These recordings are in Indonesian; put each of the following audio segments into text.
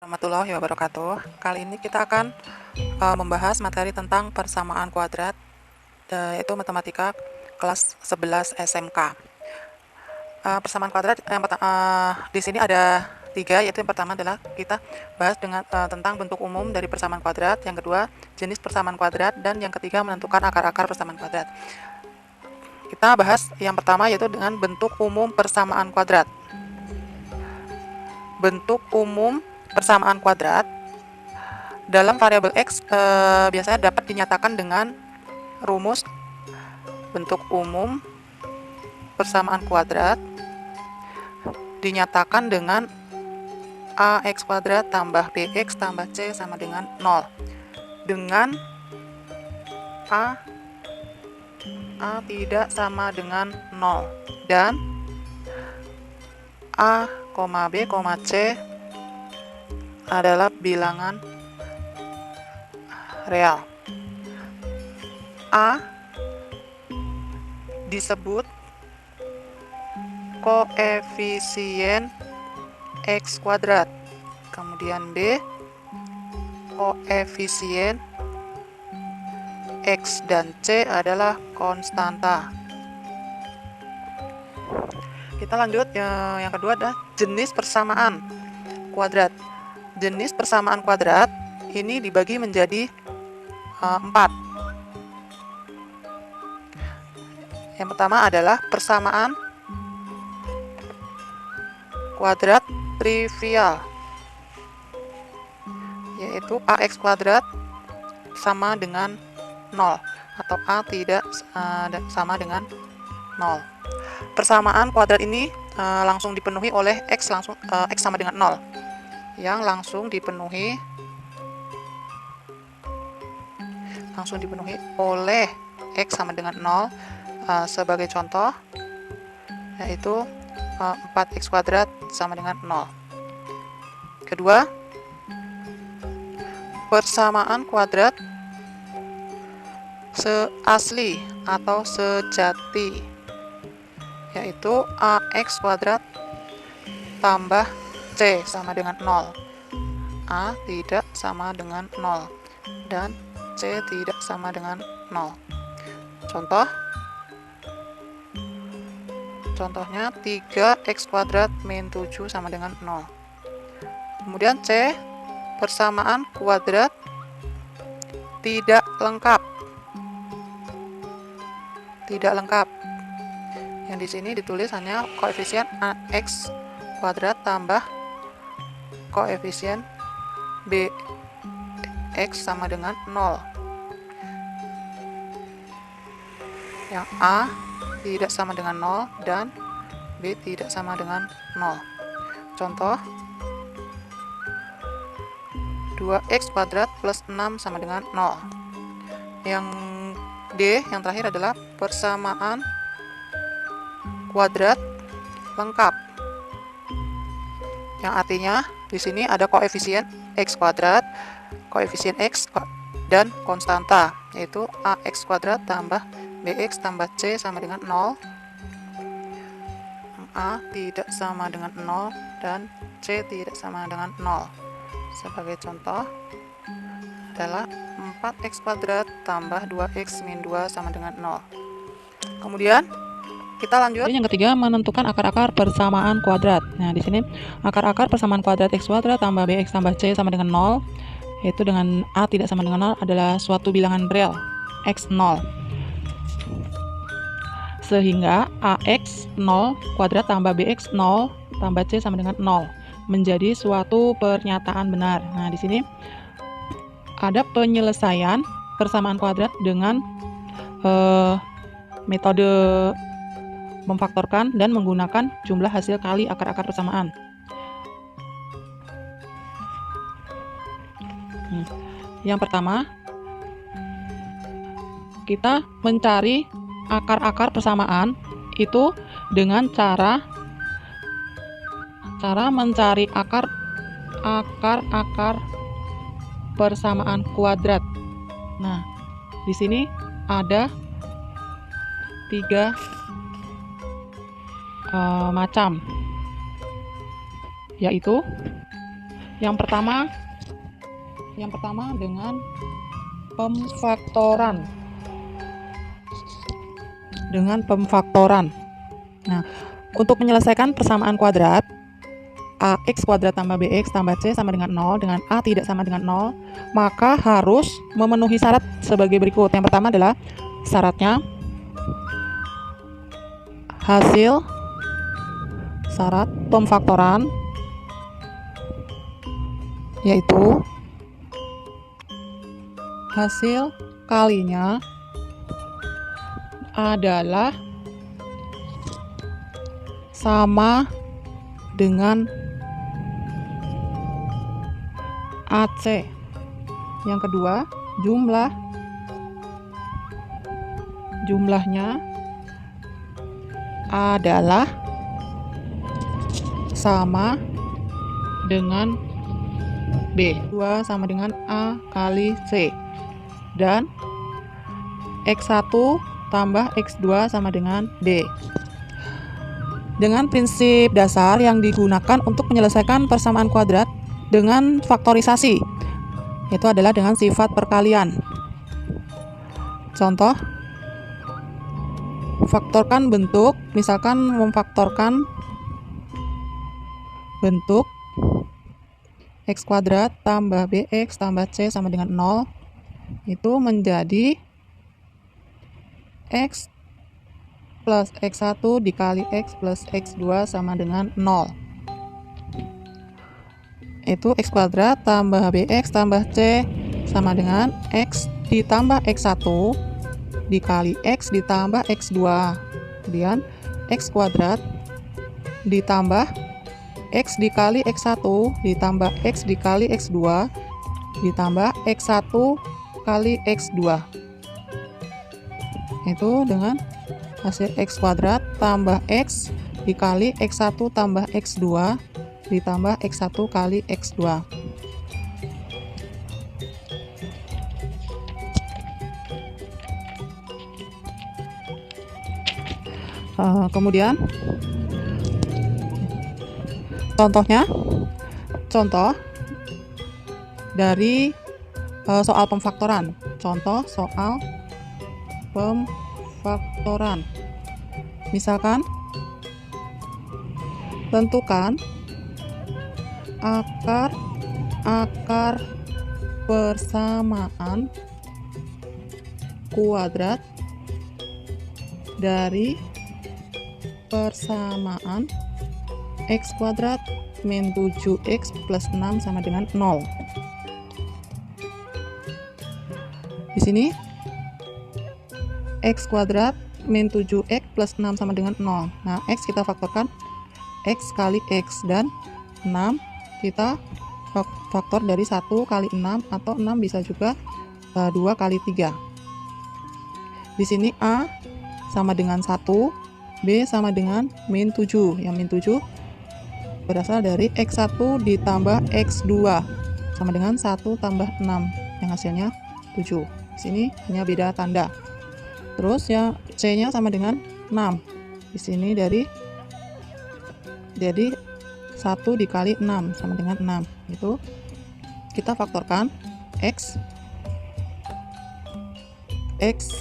Warahmatullahi wabarakatuh. Kali ini kita akan membahas materi tentang persamaan kuadrat, yaitu matematika kelas 11 SMK. Persamaan kuadrat di sini ada 3, yaitu yang pertama adalah kita bahas tentang bentuk umum dari persamaan kuadrat, yang kedua jenis persamaan kuadrat, dan yang ketiga menentukan akar-akar persamaan kuadrat. Kita bahas yang pertama, yaitu dengan bentuk umum persamaan kuadrat. Bentuk umum persamaan kuadrat dalam variabel x biasanya dapat dinyatakan dengan rumus bentuk umum persamaan kuadrat dinyatakan dengan ax kuadrat tambah bx tambah c sama dengan 0, dengan a tidak sama dengan 0 dan a, b, c adalah bilangan real. A disebut koefisien x kuadrat, kemudian B koefisien x, dan C adalah konstanta. Kita lanjut, yang kedua adalah jenis persamaan kuadrat. Jenis persamaan kuadrat ini dibagi menjadi 4. Yang pertama adalah persamaan kuadrat trivial, yaitu ax kuadrat sama dengan 0 atau a tidak sama dengan 0. Persamaan kuadrat ini langsung dipenuhi oleh x sama dengan 0, yang langsung dipenuhi oleh x sama dengan 0 sebagai contoh, yaitu 4x kuadrat sama dengan 0. Kedua, persamaan kuadrat seasli atau sejati, yaitu ax kuadrat tambah c sama dengan 0. A tidak sama dengan 0 dan c tidak sama dengan 0. Contohnya 3x kuadrat min 7 sama dengan 0. Kemudian C, persamaan kuadrat tidak lengkap. Yang di sini ditulis hanya koefisien ax kuadrat tambah koefisien bx sama dengan 0. Yang a tidak sama dengan 0 dan b tidak sama dengan 0. Contoh, 2x kuadrat plus 6 sama dengan 0. Yang D, yang terakhir adalah persamaan kuadrat lengkap, yang artinya di sini ada koefisien x kuadrat, koefisien x dan konstanta, yaitu ax kuadrat tambah bx tambah c sama dengan 0. A tidak sama dengan 0 dan c tidak sama dengan 0. Sebagai contoh adalah 4x kuadrat tambah 2x min 2 sama dengan 0. Kemudian kita lanjut. Yang ketiga, menentukan akar-akar persamaan kuadrat. Nah, di sini akar-akar persamaan kuadrat x kuadrat tambah bx tambah c sama dengan 0, yaitu dengan a tidak sama dengan 0 adalah suatu bilangan real x 0. Sehingga ax 0 kuadrat tambah bx 0 tambah c sama dengan 0 menjadi suatu pernyataan benar. Nah, di sini ada penyelesaian persamaan kuadrat dengan metode memfaktorkan dan menggunakan jumlah hasil kali akar-akar persamaan. Yang pertama, kita mencari akar-akar persamaan itu dengan cara mencari akar-akar persamaan kuadrat. Nah, di sini ada 3 macam, yaitu Yang pertama dengan pemfaktoran. Nah, untuk menyelesaikan persamaan kuadrat ax kuadrat tambah bx tambah c sama dengan 0 dengan a tidak sama dengan 0, maka harus memenuhi syarat sebagai berikut. Yang pertama adalah syaratnya syarat pemfaktoran yaitu hasil kalinya adalah sama dengan AC. Yang kedua, jumlahnya adalah sama dengan B. 2 sama dengan A kali C. Dan X1 tambah X2 sama dengan D. Dengan prinsip dasar yang digunakan untuk menyelesaikan persamaan kuadrat dengan faktorisasi, itu adalah dengan sifat perkalian. Contoh, faktorkan bentuk, misalkan memfaktorkan bentuk X kuadrat tambah BX tambah C sama dengan 0, itu menjadi X plus X1 dikali X plus X2 sama dengan 0. Itu X kuadrat tambah BX tambah C sama dengan X ditambah X1 dikali X ditambah X2. Kemudian X kuadrat ditambah X dikali X1 ditambah X dikali X2 ditambah X1 kali X2. Itu dengan hasil X kuadrat tambah X dikali X1 tambah X2 ditambah X1 kali X2. Kemudian contoh dari soal pemfaktoran. Contoh soal pemfaktoran. Misalkan tentukan akar persamaan kuadrat dari persamaan X kuadrat min 7X plus 6 sama dengan 0. Di sini X kuadrat min 7X plus 6 sama dengan 0. Nah, X kita faktorkan X kali X, dan 6 kita faktor dari 1 kali 6, atau 6 bisa juga 2 kali 3. Di sini A sama dengan 1, B sama dengan min 7. Yang min 7 berasal dari X1 ditambah X2 sama dengan 1 tambah 6, yang hasilnya 7. Di sini hanya beda tanda. Terus ya C-nya sama dengan 6. Di sini jadi 1 dikali 6 sama dengan 6. Itu kita faktorkan X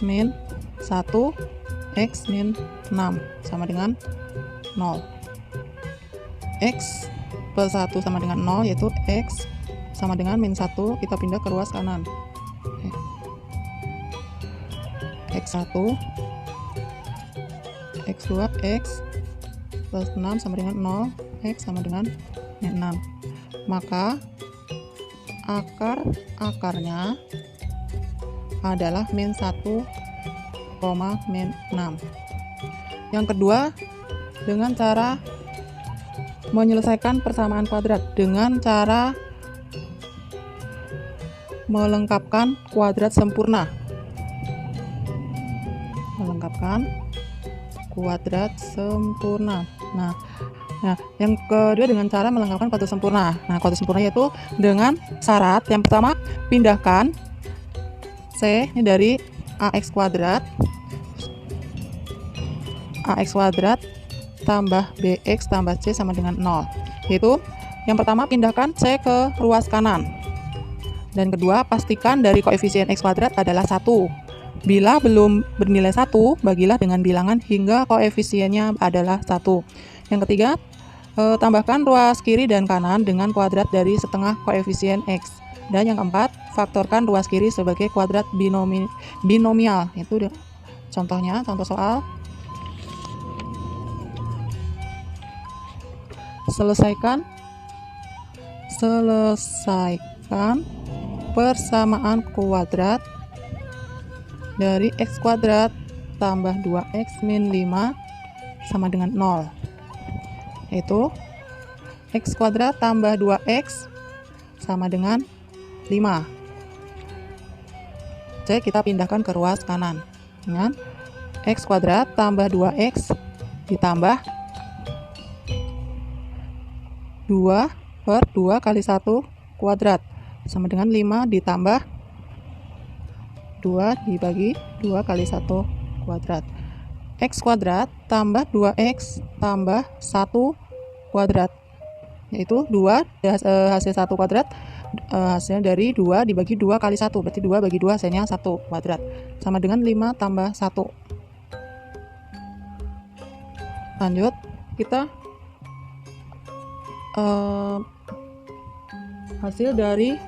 min 1 X min 6 sama dengan 0. X plus 1 sama dengan 0, yaitu X sama dengan min 1, kita pindah ke ruas kanan. X1 X2 X plus 6 sama dengan 0, X sama dengan min 6. Maka akarnya adalah min 1, min 6. Yang kedua, dengan cara menyelesaikan persamaan kuadrat dengan cara melengkapkan kuadrat sempurna. Nah, yang kedua dengan cara melengkapkan kuadrat sempurna. Nah, kuadrat sempurna yaitu dengan syarat yang pertama, pindahkan C ini dari AX kuadrat tambah BX tambah C sama dengan 0. Yaitu Yang pertama, pindahkan C ke ruas kanan. Dan kedua, pastikan dari koefisien X kuadrat adalah 1. Bila belum bernilai 1, bagilah dengan bilangan hingga koefisiennya adalah 1. Yang ketiga, tambahkan ruas kiri dan kanan dengan kuadrat dari setengah koefisien X. Dan yang keempat, faktorkan ruas kiri sebagai kuadrat binomial. Itu contohnya, contoh soal. Selesaikan persamaan kuadrat dari X kuadrat tambah 2X min 5 sama dengan 0, yaitu X kuadrat tambah 2X sama dengan 5. C kita pindahkan ke ruas kanan dengan X kuadrat tambah 2X ditambah 2 per 2 kali 1 kuadrat sama dengan 5 ditambah 2 dibagi 2 kali 1 kuadrat. X kuadrat tambah 2X tambah 1 kuadrat, yaitu 2 hasil 1 kuadrat, hasilnya dari 2 dibagi 2 kali 1, berarti 2 bagi 2 hasilnya 1 kuadrat sama dengan 5 tambah 1. Lanjut, kita hasil dari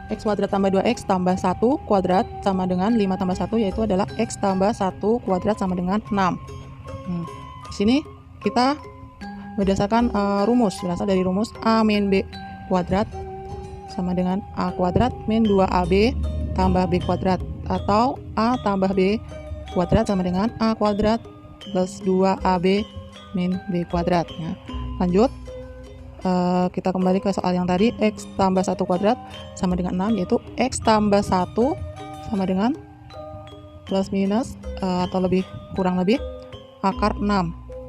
X kuadrat tambah 2X tambah 1 kuadrat sama dengan 5 tambah 1, yaitu adalah X tambah 1 kuadrat sama dengan 6. Di sini kita berdasarkan rumus, berasal dari rumus A min B kuadrat sama dengan A kuadrat min 2AB tambah B kuadrat, atau A tambah B kuadrat sama dengan A kuadrat plus 2AB min B kuadrat. Lanjut, kita kembali ke soal yang tadi. X tambah 1 kuadrat sama dengan 6, yaitu X tambah 1 sama dengan plus minus atau kurang lebih akar 6,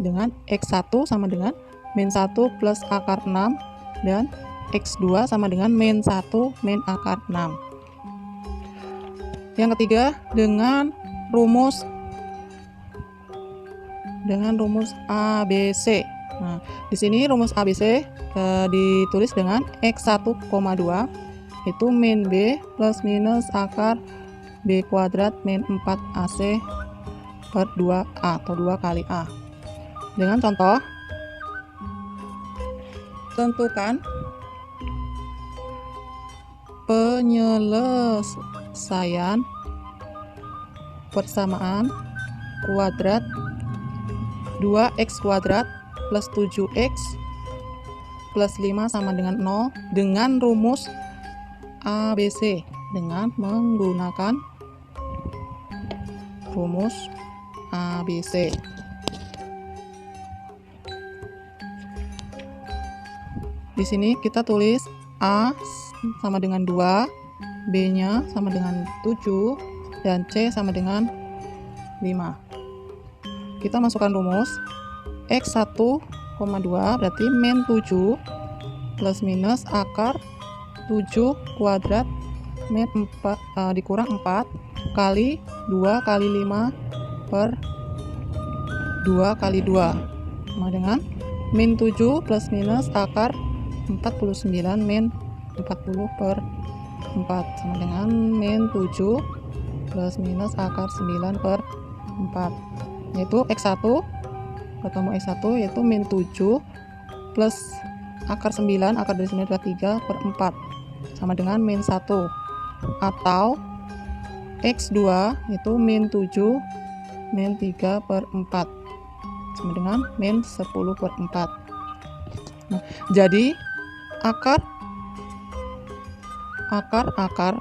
dengan X1 sama dengan min 1 plus akar 6, dan X2 sama dengan min 1 min akar 6. Yang ketiga, dengan rumus ABC. Nah, di sini rumus ABC ditulis dengan X1,2 itu min B plus minus akar B kuadrat min 4AC per 2A atau 2 kali A. Dengan contoh, tentukan penyelesaian persamaan kuadrat 2X kuadrat plus 7X plus 5 sama dengan 0 dengan rumus ABC, dengan menggunakan rumus ABC. Di sini kita tulis A sama dengan 2, B-nya sama dengan 7, dan C sama dengan 5. Kita masukkan rumus X1,2 berarti min 7 plus minus akar 7 kuadrat min 4 dikurang 4 kali 2 kali 5 per 2 kali 2 sama dengan min 7 plus minus akar 49 min 40 per 4 sama dengan min 7 plus minus akar 9 per 4, yaitu X1 ketemu X1 yaitu min 7 plus akar 9, akar dari 9 adalah 3 per 4 sama dengan min 1, atau X2 itu min 7 min 3 per 4 sama dengan min 10 per 4. Nah, jadi akar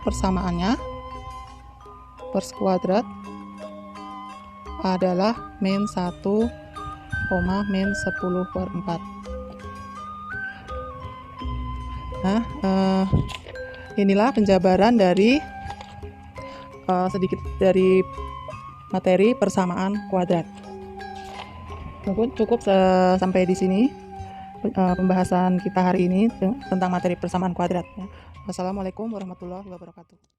persamaannya per kuadrat adalah min 1, min 10 per 4. Nah, inilah penjabaran dari sedikit dari materi persamaan kuadrat. Cukup sampai di sini pembahasan kita hari ini tentang materi persamaan kuadrat. Wassalamualaikum warahmatullahi wabarakatuh.